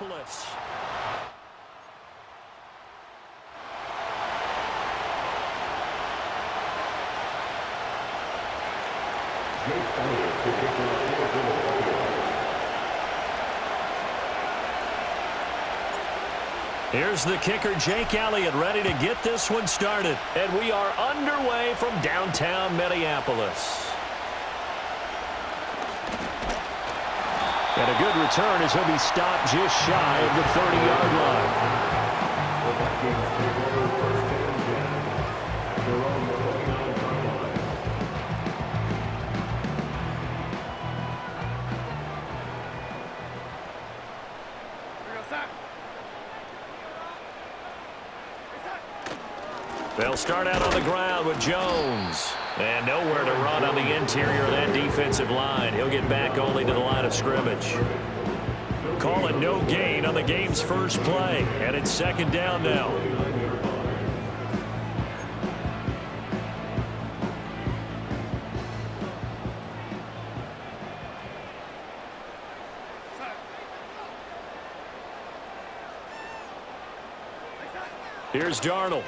Minneapolis. Here's the kicker, Jake Elliott, ready to get this one started. And we are underway from downtown Minneapolis. And a good return as he'll be stopped just shy of the 30-yard line. They'll start out on the ground with Jones. And nowhere to run on the interior of that defensive line. He'll get back only to the line of scrimmage. Call it no gain on the game's first play. And it's second down now. Here's Darnold.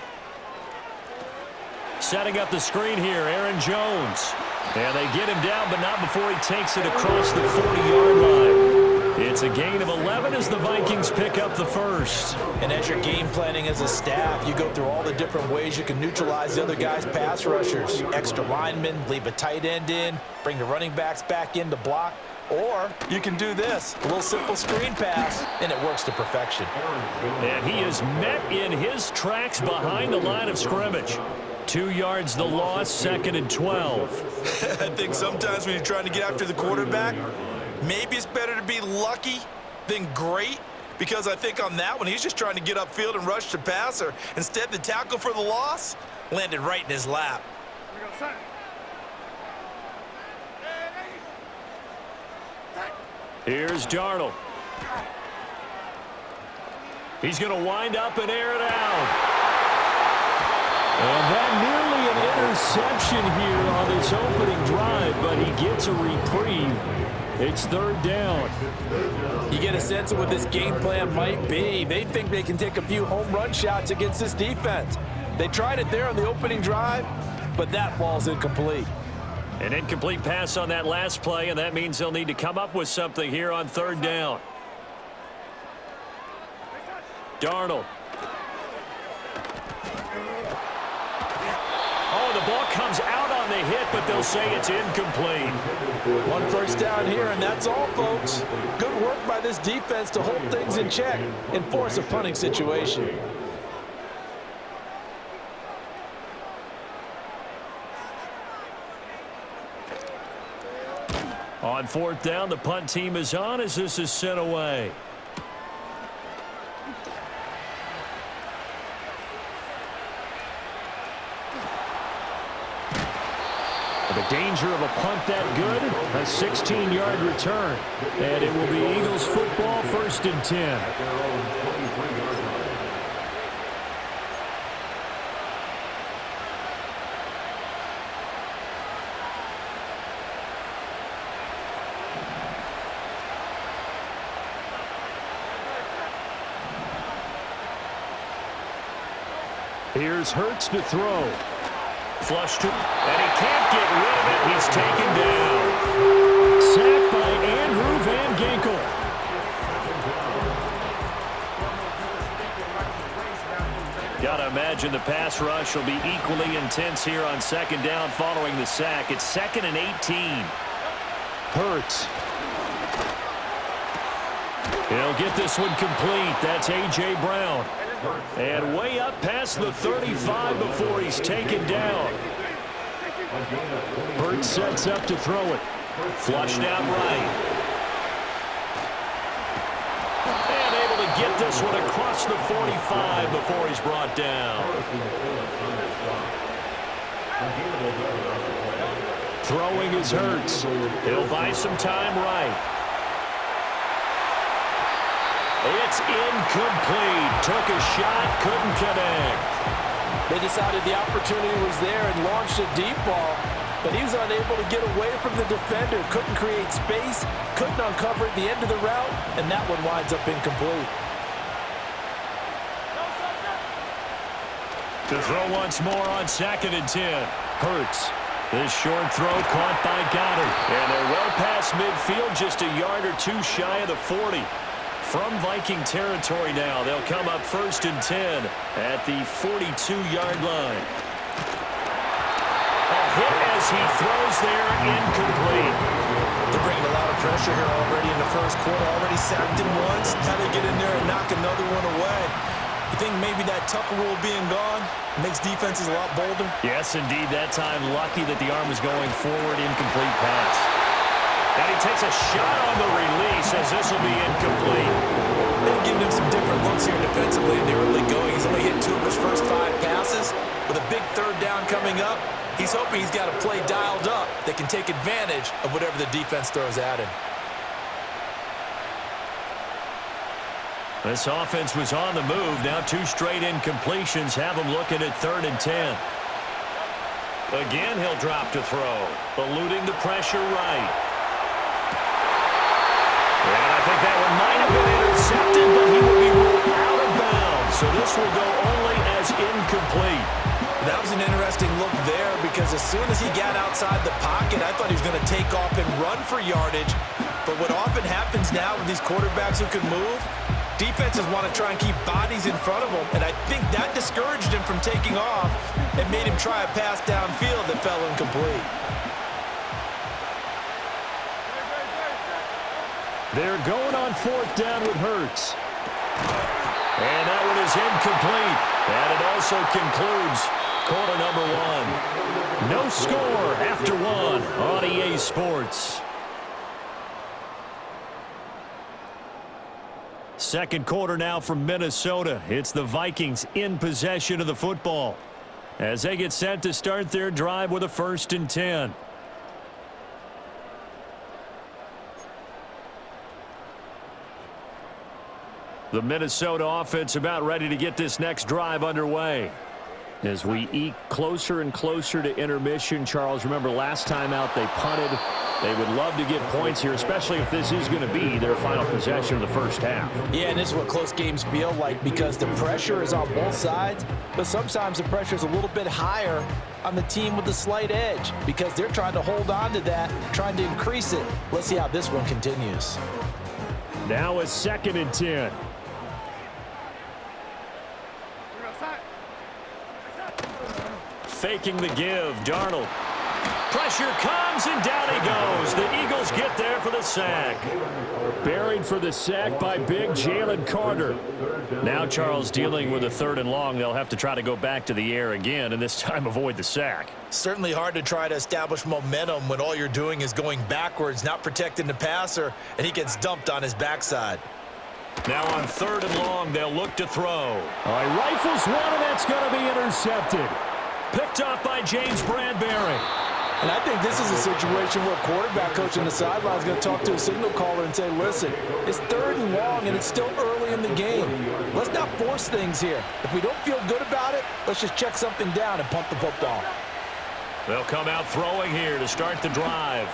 Setting up the screen here, Aaron Jones. And they get him down, but not before he takes it across the 40-yard line. It's a gain of 11 as the Vikings pick up the first. And as you're game planning as a staff, you go through all the different ways you can neutralize the other guy's pass rushers. Extra linemen, leave a tight end in, bring the running backs back in to block. Or you can do this, a little simple screen pass, and it works to perfection. And he is met in his tracks behind the line of scrimmage. 2 yards the loss, second and 12. I think sometimes when you're trying to get after the quarterback, maybe it's better to be lucky than great, because I think on that one, he's just trying to get upfield and rush the passer. Instead, the tackle for the loss landed right in his lap. Here's Darnold. He's going to wind up and air it out. And that nearly an interception here on this opening drive, but he gets a reprieve. It's third down. You get a sense of what this game plan might be. They think they can take a few home run shots against this defense. They tried it there on the opening drive, but that falls incomplete. An incomplete pass on that last play, and that means they'll need to come up with something here on third down. Darnold. Oh, the ball comes out on the hit, but they'll say it's incomplete. One first down here, and that's all, folks. Good work by this defense to hold things in check and force a punting situation. On fourth down, the punt team is on as this is sent away. The danger of a punt that good, a 16-yard return. And it will be Eagles football, first and 10. Here's Hurts to throw. Flush to, and he can't get rid of it. He's taken down. Sacked by Andrew Van Ginkel. Gotta imagine the pass rush will be equally intense here on second down following the sack. It's second and 18. Hurts. He'll get this one complete. That's A.J. Brown. And way up past the 35 before he's taken down. Hurts sets up to throw it. Flushed out right. And able to get this one across the 45 before he's brought down. Throwing is Hurts. He'll buy some time right. It's incomplete. Took a shot, couldn't connect. They decided the opportunity was there and launched a deep ball. but he was unable to get away from the defender. Couldn't create space, couldn't uncover at the end of the route, and that one winds up incomplete. To throw once more on 2nd and 10. Hurts. This short throw caught by Goddard. And they're well past midfield, just a yard or two shy of the 40. From Viking territory now, they'll come up 1st and 10 at the 42-yard line. A hit as he throws there, incomplete. They're bringing a lot of pressure here already in the first quarter. Already sacked him once. How they get in there and knock another one away? You think maybe that Tucker rule being gone makes defenses a lot bolder? Yes, indeed. That time, lucky that the arm was going forward. Incomplete pass. And he takes a shot on the release as this will be incomplete. They're giving him some different looks here defensively in the early going. He's only hit 2 of his first 5 passes. With a big 3rd down coming up, he's hoping he's got a play dialed up that can take advantage of whatever the defense throws at him. This offense was on the move. Now 2 straight incompletions have him looking at 3rd and 10. Again, he'll drop to throw, eluding the pressure right. And I think that one might have been intercepted, but he will be ruled out of bounds. So this will go only as incomplete. That was an interesting look there because as soon as he got outside the pocket, I thought he was going to take off and run for yardage. But what often happens now with these quarterbacks who can move, defenses want to try and keep bodies in front of him, and I think that discouraged him from taking off and made him try a pass downfield that fell incomplete. They're going on 4th down with Hurts. And that one is incomplete. And it also concludes quarter number 1. No score after 1 on EA Sports. Second quarter now from Minnesota. It's the Vikings in possession of the football as they get set to start their drive with a 1st and 10. The Minnesota offense about ready to get this next drive underway. As we eke closer and closer to intermission, Charles, remember last time out they punted. They would love to get points here, especially if this is going to be their final possession of the first half. Yeah, and this is what close games feel like because the pressure is on both sides, but sometimes the pressure is a little bit higher on the team with the slight edge because they're trying to hold on to that, trying to increase it. Let's see how this one continues. Now a 2nd and 10. Faking the give, Darnold. Pressure comes, and down he goes. The Eagles get there for the sack. Buried for the sack by big Jalen Carter. Now Charles dealing with a 3rd and long. They'll have to try to go back to the air again, and this time avoid the sack. Certainly hard to try to establish momentum when all you're doing is going backwards, not protecting the passer, and he gets dumped on his backside. Now on 3rd and long, they'll look to throw. All right, rifles one, and that's going to be intercepted. Picked off by James Bradbury. And I think this is a situation where quarterback coach on the sideline is going to talk to a signal caller and say, listen, it's 3rd and long and it's still early in the game. Let's not force things here. If we don't feel good about it, let's just check something down and punt the football. They'll come out throwing here to start the drive.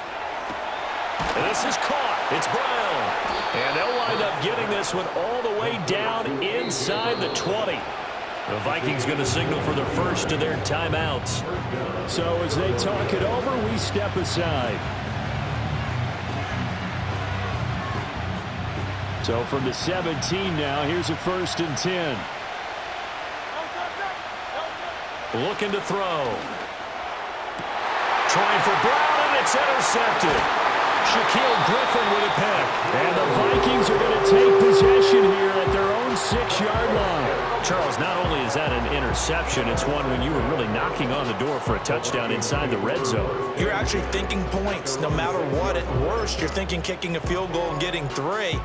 And this is caught. It's Brown. And they'll wind up getting this one all the way down inside the 20. The Vikings going to signal for the first of their timeouts. So as they talk it over, we step aside. So from the 17 now, here's a 1st and 10. Looking to throw. Trying for Brown, and it's intercepted. Shaquille Griffin with a pick. And the Vikings are going to take possession here at their own 6-yard line. Charles, not only is that an interception, it's one when you were really knocking on the door for a touchdown inside the red zone. You're actually thinking points. No matter what, at worst, you're thinking kicking a field goal and getting 3.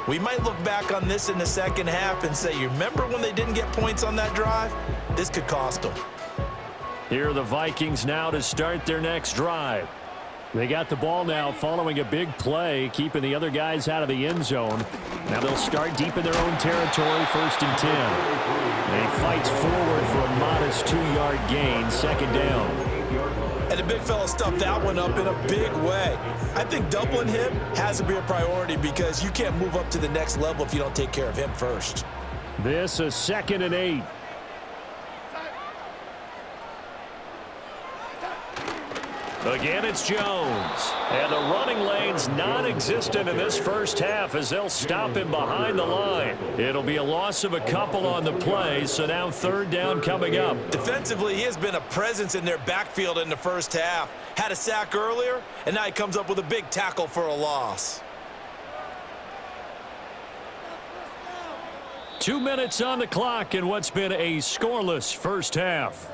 We might look back on this in the second half and say, you remember when they didn't get points on that drive? This could cost them. Here are the Vikings now to start their next drive. They got the ball now following a big play, keeping the other guys out of the end zone. Now they'll start deep in their own territory, 1st and 10. And he fights forward for a modest 2-yard gain, 2nd down. And the big fella stuffed that one up in a big way. I think doubling him has to be a priority because you can't move up to the next level if you don't take care of him first. This is 2nd and 8. Again, it's Jones. And the running lane's non-existent in this first half as they'll stop him behind the line. It'll be a loss of a couple on the play, so now 3rd down coming up. Defensively, he has been a presence in their backfield in the first half. Had a sack earlier, and now he comes up with a big tackle for a loss. 2 minutes on the clock in what's been a scoreless first half.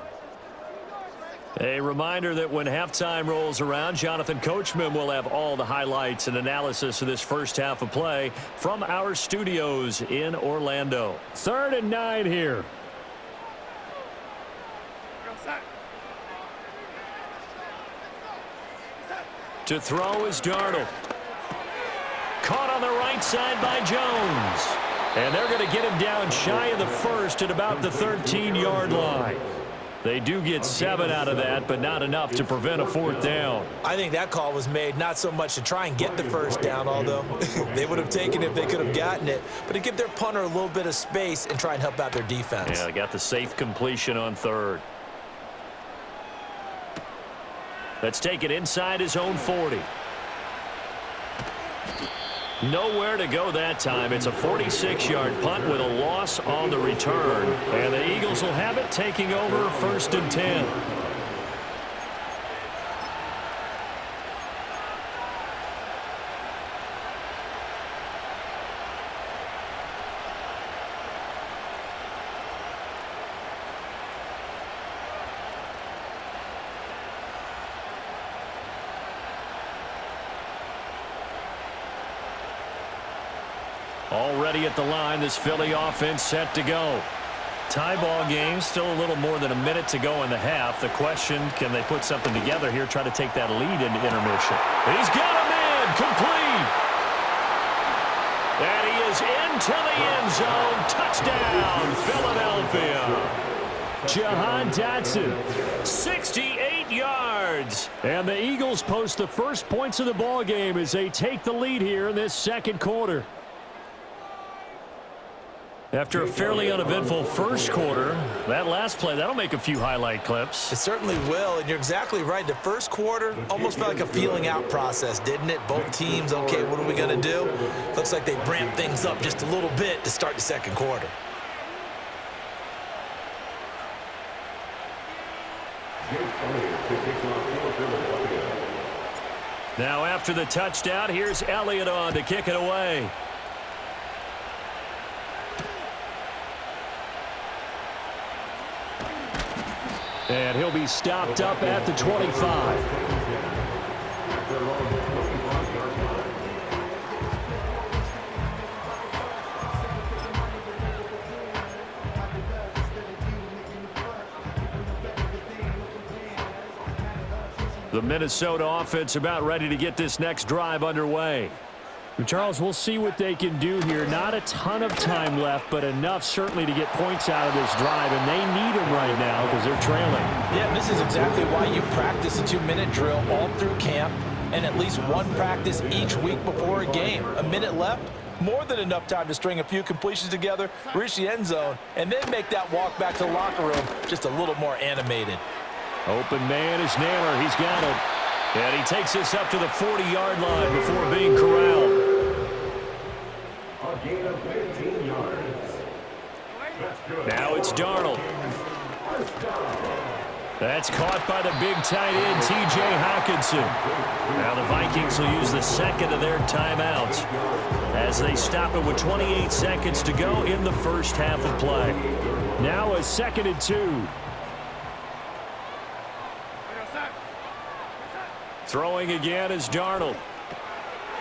A reminder that when halftime rolls around, Jonathan Coachman will have all the highlights and analysis of this first half of play from our studios in Orlando. 3rd and 9 here. To throw is Darnold. Caught on the right side by Jones. And they're going to get him down shy of the first at about the 13-yard line. They do get 7 out of that, but not enough to prevent a 4th down. I think that call was made not so much to try and get the first down, although they would have taken it if they could have gotten it, but to give their punter a little bit of space and try and help out their defense. Yeah, they got the safe completion on 3rd. Let's take it inside his own 40. Nowhere to go that time. It's a 46-yard punt with a loss on the return. And the Eagles will have it taking over 1st and 10. Already at the line, this Philly offense set to go. Tie ball game, still a little more than a minute to go in the half. The question, can they put something together here, try to take that lead into intermission? He's got him in, complete. And he is into the end zone. Touchdown, Philadelphia. Jahan Dotson, 68 yards. And the Eagles post the first points of the ball game as they take the lead here in this 2nd quarter. After a fairly uneventful first quarter, that last play, that'll make a few highlight clips. It certainly will, and you're exactly right. The first quarter almost felt like a feeling out process, didn't it? Both teams, okay, what are we going to do? Looks like they ramped things up just a little bit to start the 2nd quarter. Now after the touchdown, here's Elliott on to kick it away. And he'll be stopped up at the 25. The Minnesota offense about ready to get this next drive underway. Charles, we'll see what they can do here. Not a ton of time left, but enough certainly to get points out of this drive, and they need them right now because they're trailing. Yeah, this is exactly why you practice a 2-minute drill all through camp and at least one practice each week before a game. A minute left, more than enough time to string a few completions together, reach the end zone, and then make that walk back to the locker room just a little more animated. Open man is Naylor. He's got it. And he takes this up to the 40-yard line before being corralled. A gain of 15 yards. Now it's Darnold. That's caught by the big tight end, T.J. Hockenson. Now the Vikings will use the 2nd of their timeouts as they stop it with 28 seconds to go in the first half of play. Now a 2nd and 2. Throwing again is Darnold.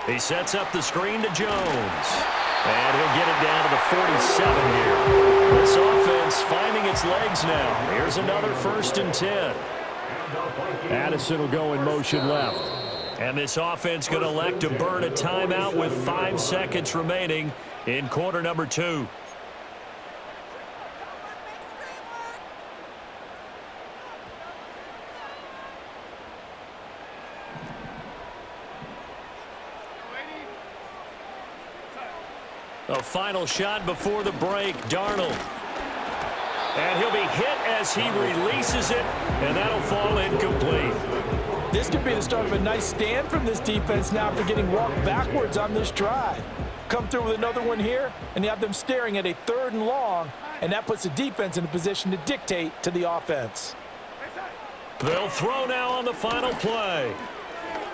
He sets up the screen to Jones. And he'll get it down to the 47 here. This offense finding its legs now. Here's another 1st and 10. Addison will go in motion left. And this offense going to elect to burn a timeout with 5 seconds remaining in quarter number 2. A final shot before the break, Darnold. And he'll be hit as he releases it, and that'll fall incomplete. This could be the start of a nice stand from this defense now after getting walked backwards on this drive. Come through with another one here, and you have them staring at a 3rd and long, and that puts the defense in a position to dictate to the offense. They'll throw now on the final play.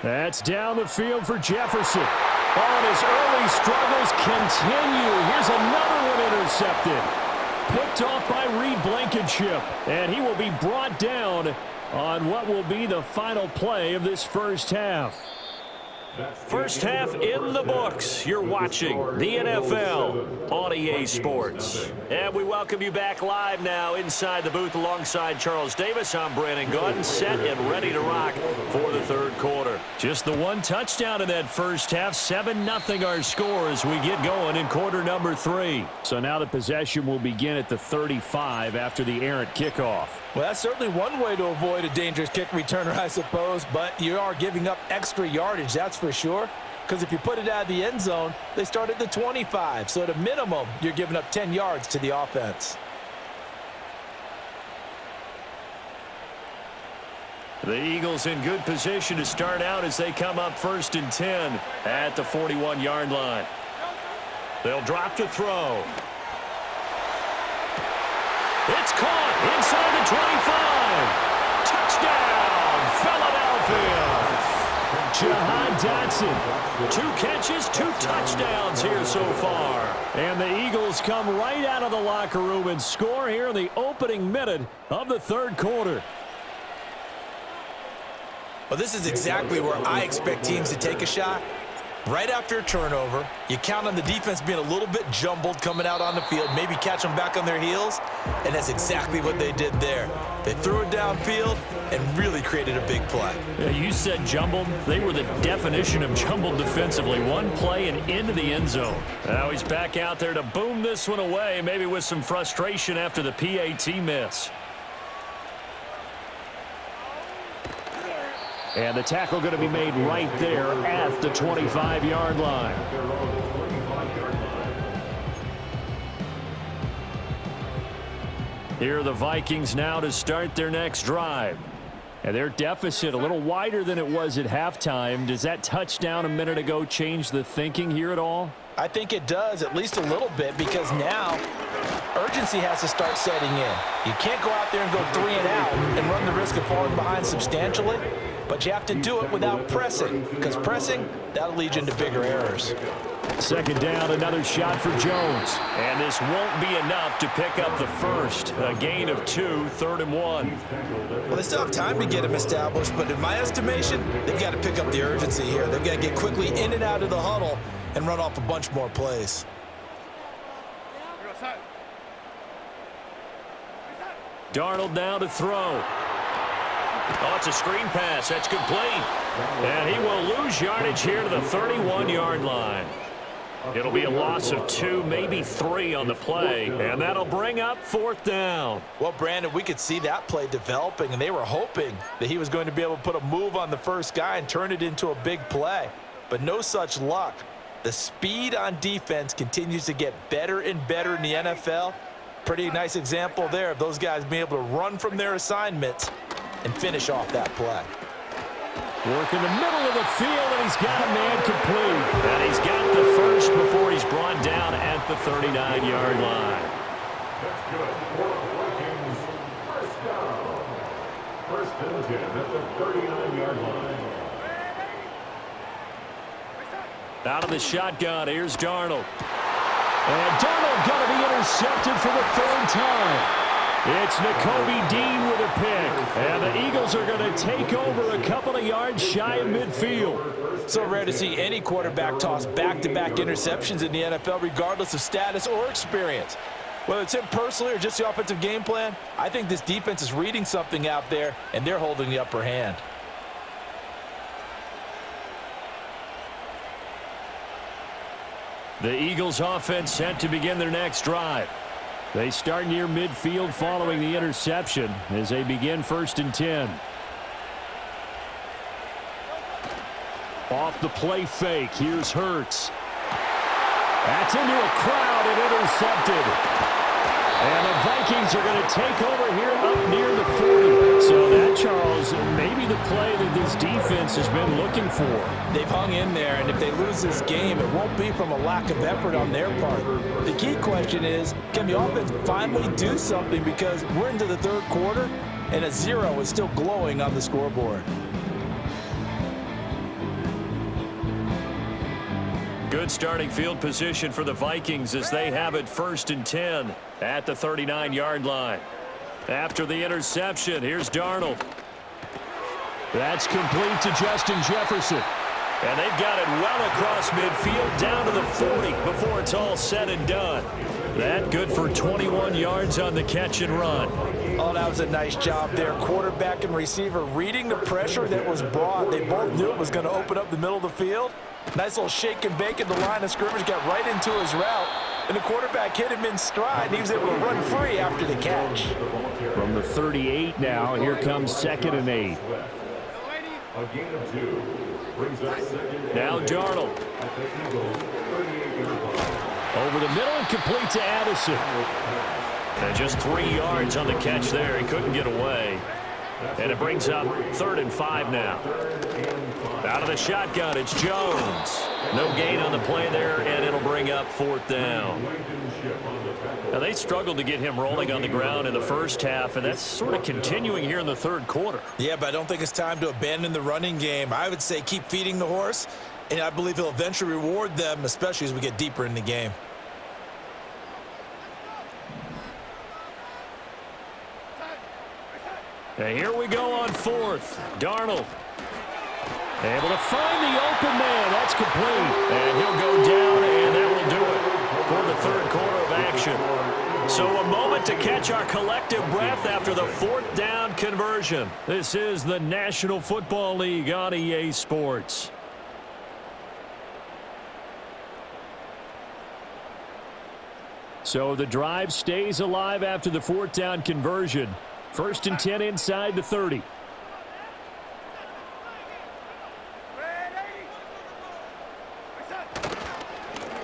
That's down the field for Jefferson. Oh, and his early struggles continue. Here's another one intercepted. Picked off by Reed Blankenship, and he will be brought down on what will be the final play of this first half. First half in the books. You're watching the NFL on EA Sports. And we welcome you back live now inside the booth alongside Charles Davis. I'm Brandon Gaudin, set and ready to rock for the third quarter. Just the one touchdown in that first half. 7-0 our score as we get going in quarter number 3. So now the possession will begin at the 35 after the errant kickoff. Well, that's certainly one way to avoid a dangerous kick returner, I suppose, but you are giving up extra yardage, that's for sure, because if you put it out of the end zone, they start at the 25, so at a minimum, you're giving up 10 yards to the offense. The Eagles in good position to start out as they come up 1st and 10 at the 41-yard line. They'll drop to throw. It's caught inside the 25. Touchdown, Philadelphia. Jahan Dotson. 2 catches, 2 touchdowns here so far. And the Eagles come right out of the locker room and score here in the opening minute of the third quarter. Well, this is exactly where I expect teams to take a shot. Right after a turnover, you count on the defense being a little bit jumbled coming out on the field, maybe catch them back on their heels, and that's exactly what they did there. They threw it downfield and really created a big play. Yeah, you said jumbled. They were the definition of jumbled defensively. One play and into the end zone. Now he's back out there to boom this one away, maybe with some frustration after the PAT miss. And the tackle going to be made right there at the 25-yard line. Here are the Vikings now to start their next drive. And their deficit a little wider than it was at halftime. Does that touchdown a minute ago change the thinking here at all? I think it does, at least a little bit, because now urgency has to start setting in. You can't go out there and go 3 and out and run the risk of falling behind substantially. But you have to do it without pressing, because pressing, that'll lead you into bigger errors. Second down, another shot for Jones. And this won't be enough to pick up the first. A gain of 2, 3rd and 1. Well, they still have time to get him established, but in my estimation, they've got to pick up the urgency here. They've got to get quickly in and out of the huddle and run off a bunch more plays. Darnold now to throw. Oh, it's a screen pass. That's complete. And he will lose yardage here to the 31-yard line. It'll be a loss of 2, maybe 3 on the play, and that'll bring up 4th down. Well, Brandon, we could see that play developing, and they were hoping that he was going to be able to put a move on the first guy and turn it into a big play. But no such luck. The speed on defense continues to get better and better in the NFL. Pretty nice example there of those guys being able to run from their assignments and finish off that play. Work in the middle of the field, and he's got a man complete. And he's got the first before he's brought down at the 39-yard line. That's good. For the Vikings, first down. 1st and 10 at the 39-yard line. Out of the shotgun, here's Darnold. And Darnold going to be intercepted for the 3rd time. It's Nakobe Dean with a pick. And the Eagles are going to take over a couple of yards shy of midfield. So rare to see any quarterback toss back-to-back interceptions in the NFL, regardless of status or experience. Whether it's him personally or just the offensive game plan, I think this defense is reading something out there, and they're holding the upper hand. The Eagles offense set to begin their next drive. They start near midfield following the interception as they begin 1st and 10. Off the play fake, here's Hurts. That's into a crowd and intercepted. And the Vikings are going to take over here up near the 40. So that, Charles, maybe the play that this defense has been looking for. They've hung in there, and if they lose this game, it won't be from a lack of effort on their part. The key question is, can the offense finally do something, because we're into the third quarter, and a 0 is still glowing on the scoreboard. Good starting field position for the Vikings as they have it 1st and 10 at the 39-yard line. After the interception, here's Darnold. That's complete to Justin Jefferson. And they've got it well across midfield down to the 40 before it's all said and done. That good for 21 yards on the catch and run. Oh, that was a nice job there. Quarterback and receiver reading the pressure that was brought. They both knew it was going to open up the middle of the field. Nice little shake and bake in the line of scrimmage, got right into his route, and the quarterback hit him in stride, and he was able to run free after the catch. From the 38 now, here comes 2nd and 8. Now Darnold. Over the middle and complete to Addison. And just 3 yards on the catch there. He couldn't get away. And it brings up 3rd and 5 now. Out of the shotgun, it's Jones. No gain on the play there, and it'll bring up 4th down. Now, they struggled to get him rolling on the ground in the first half, and that's sort of continuing here in the third quarter. Yeah, but I don't think it's time to abandon the running game. I would say keep feeding the horse, and I believe he'll eventually reward them, especially as we get deeper in the game. And here we go on 4th. Darnold. Able to find the open man. That's complete. And he'll go down, and that will do it for the third quarter of action. So a moment to catch our collective breath after the 4th down conversion. This is the National Football League on EA Sports. So the drive stays alive after the 4th down conversion. 1st and 10 inside the 30.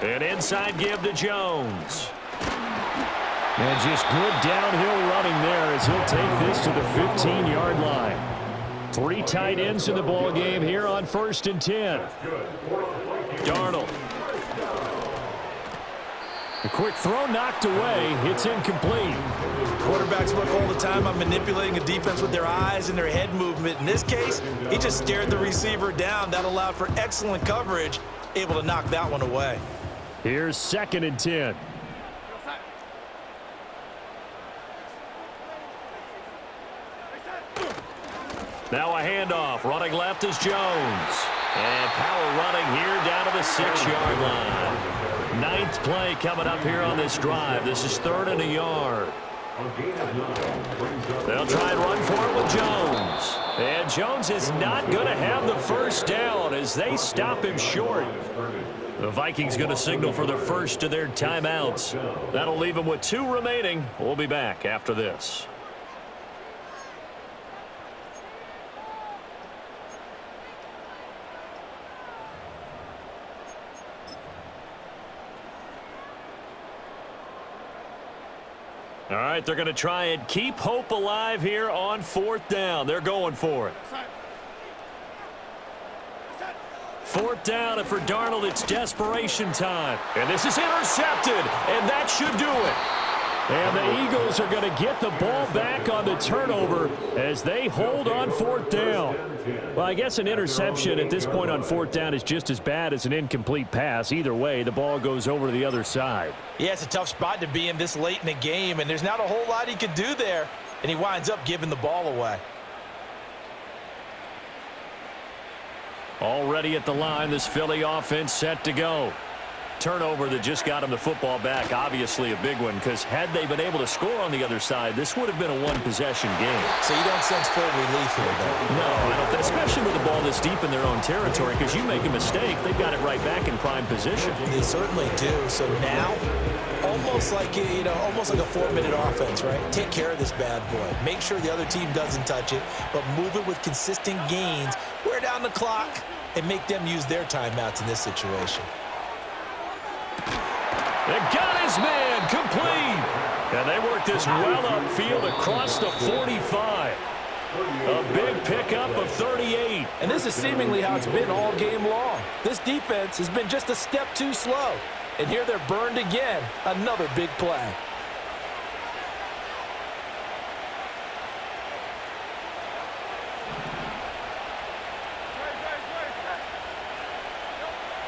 An inside give to Jones. And just good downhill running there as he'll take this to the 15-yard line. 3 tight ends in the ball game here on 1st and 10. Darnold. A quick throw knocked away. It's incomplete. Quarterbacks work all the time on manipulating a defense with their eyes and their head movement. In this case, he just stared the receiver down. That allowed for excellent coverage, able to knock that one away. Here's 2nd and 10. Now a handoff. Running left is Jones. And power running here down to the 6-yard line. 9th play coming up here on this drive. This is 3rd and a yard. They'll try and run for it with Jones. And Jones is not going to have the first down as they stop him short. The Vikings going to signal for their first of their timeouts. That'll leave them with 2 remaining. We'll be back after this. All right, they're going to try and keep hope alive here on 4th down. They're going for it. 4th down, and for Darnold, it's desperation time. And this is intercepted, and that should do it. And the Eagles are going to get the ball back on the turnover as they hold on 4th down. Well, I guess an interception at this point on 4th down is just as bad as an incomplete pass. Either way, the ball goes over to the other side. Yeah, it's a tough spot to be in this late in the game, and there's not a whole lot he could do there, and he winds up giving the ball away. Already at the line, this Philly offense set to go. Turnover that just got him the football back, obviously a big one, because had they been able to score on the other side, this would have been a one-possession game. So you don't sense full relief here, though? No, I don't, especially with the ball this deep in their own territory, because you make a mistake, they've got it right back in prime position. They certainly do. So now, almost like a 4-minute offense, right? Take care of this bad boy. Make sure the other team doesn't touch it, but move it with consistent gains. Wear down the clock and make them use their timeouts in this situation. They got his man complete. And they work this well upfield across the 45. A big pickup of 38. And this is seemingly how it's been all game long. This defense has been just a step too slow. And here they're burned again. Another big play.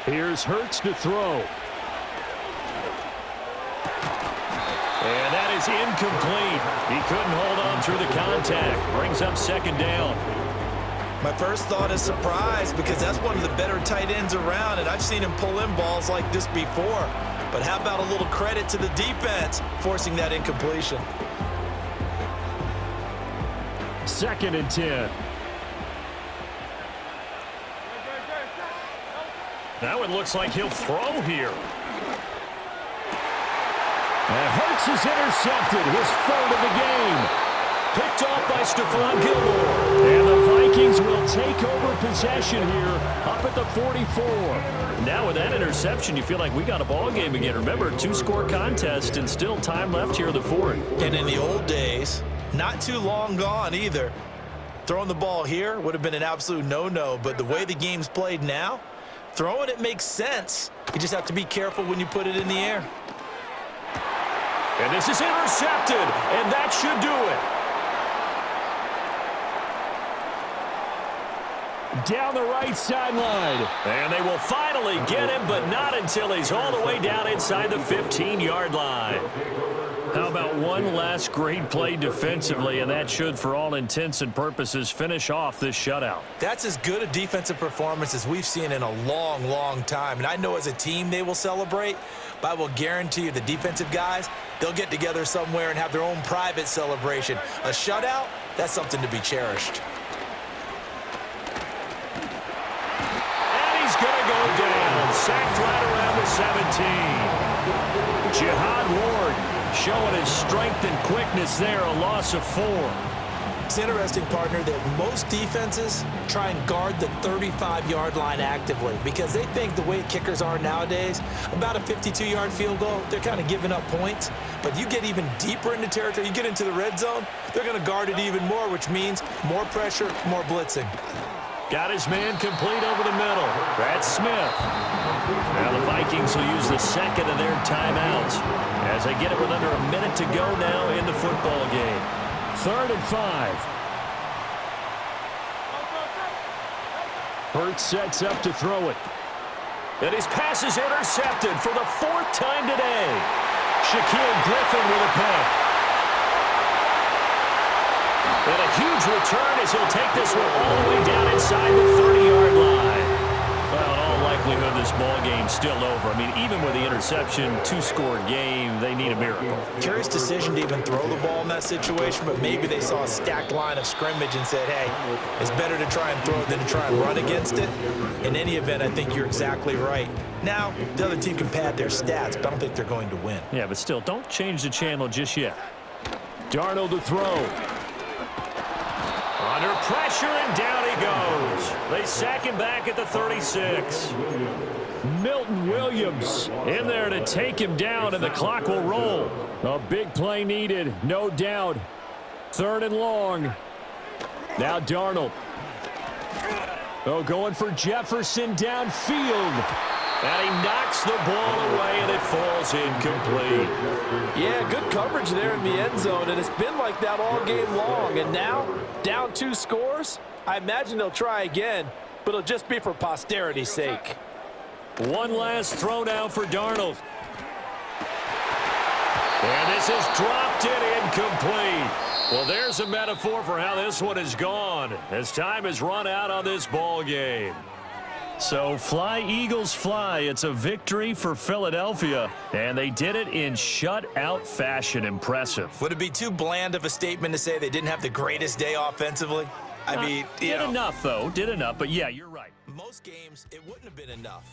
Here's Hurts to throw. And that is incomplete. He couldn't hold on through the contact. Brings up second down. My first thought is surprise because that's one of the better tight ends around, and I've seen him pull in balls like this before. But how about a little credit to the defense forcing that incompletion? 2nd and 10. Now it looks like he'll throw here. And Hurts is intercepted, his 3rd of the game. Picked off by Stephon Gilmore. And the Vikings will take over possession here up at the 44. Now with that interception, you feel like we got a ball game again. Remember, 2-score contest and still time left here in the 4th. And in the old days, not too long gone either. Throwing the ball here would have been an absolute no-no, but the way the game's played now, throwing it makes sense. You just have to be careful when you put it in the air. And this is intercepted, and that should do it. Down the right sideline. And they will finally get him, but not until he's all the way down inside the 15-yard line. How about one last great play defensively, and that should, for all intents and purposes, finish off this shutout. That's as good a defensive performance as we've seen in a long, long time. And I know as a team they will celebrate, but I will guarantee you the defensive guys, they'll get together somewhere and have their own private celebration. A shutout, that's something to be cherished. And he's going to go down, sacked right around the 17. Jihad Ward showing his strength and quickness there, a loss of 4. It's interesting, partner, that most defenses try and guard the 35-yard line actively because they think the way kickers are nowadays, about a 52-yard field goal, they're kind of giving up points. But you get even deeper into territory, you get into the red zone, they're going to guard it even more, which means more pressure, more blitzing. Got his man complete over the middle. That's Smith. Now the Vikings will use the 2nd of their timeouts as they get it with under a minute to go now in the football game. 3rd and 5. Hurts sets up to throw it. And his pass is intercepted for the 4th time today. Shaquille Griffin with a pick. And a huge return as he'll take this one all the way down inside the 30-yard line. Well, in all likelihood, this ball game's still over. I mean, even with the interception, 2-score game, they need a miracle. Curious decision to even throw the ball in that situation, but maybe they saw a stacked line of scrimmage and said, hey, it's better to try and throw it than to try and run against it. In any event, I think you're exactly right. Now, the other team can pad their stats, but I don't think they're going to win. Yeah, but still, don't change the channel just yet. Darnold to throw. Under pressure, and down he goes. They sack him back at the 36. Milton Williams in there to take him down, and the clock will roll. A big play needed, no doubt. 3rd and long. Now Darnold. Oh, going for Jefferson downfield. And he knocks the ball away, and it falls incomplete. Yeah, good coverage there in the end zone, and it's been like that all game long. And now, down 2 scores, I imagine they'll try again, but it'll just be for posterity's sake. One last throw now for Darnold. And this is dropped in incomplete. Well, there's a metaphor for how this one is gone as time has run out on this ball game. So fly, Eagles, fly. It's a victory for Philadelphia, and they did it in shutout fashion. Impressive. Would it be too bland of a statement to say they didn't have the greatest day offensively? I mean, did enough, though. Did enough, but yeah, you're right. Most games, it wouldn't have been enough.